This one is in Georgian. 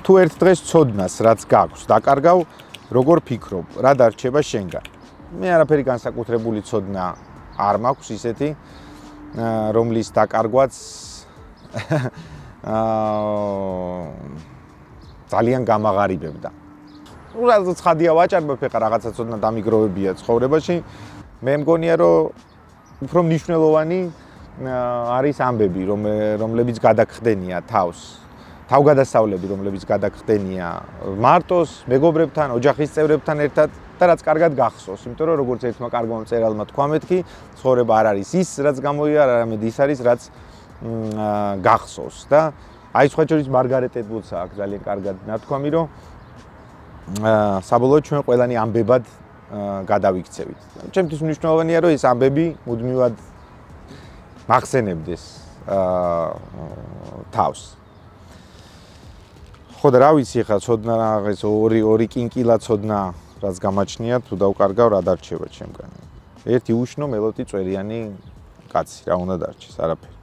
თუ ერთ დღეს ცოდნას რაც გაქვს დაკარგავ, როგორ ფიქრობ, რა დარჩება შენგან? მე არაფერი განსაკუთრებული ცოდნა არ მაქვს ისეთი, რომლის დაკარგვაც ძალიან გამაღარიბებდა. უბრალოდ ცხადია ვაჭარბებ ეხლა რაღაცა ცოდნა დამიგროვებია ცხოვრებაში. მე მგონია რომ უფრო მნიშვნელოვანი არის ამბები, რომლებიც გადაგხდენია თავს. თავგადასავლები, რომლებიც გადაგხდენია მარტოს, მეგობრებთან, ოჯახის წევრებთან ერთად და რაც კარგად გახსოვს, იმიტომ რომ როგორც ერთმა კარგმა მწერალმა თქვა მეთქი, ცხოვრება არ არის ის, რაც გამოიარა, არამედ ის არის, რაც გახსოვს და აი სხვა შორის მარგარეტ ეტვუდსა აქვს ძალიან კარგად ნათქვამი, რომ საბოლოოდ ჩვენ ყველანი ამბებად გადავიქცევით. ჩემთვის მნიშვნელოვანია, რომ ეს ამბები მუდმივად მახსენებდეს თავს. ხო და რა ვიცი ახლა ცოდნა რაღაც ორი კინკილა ცოდნა რაც გამაჩნია თუ დავკარგავ რა დარჩება ჩემგან. ერთი უშნო მელოტი წვერიანი კაცი რა უნდა დარჩეს არაფერი.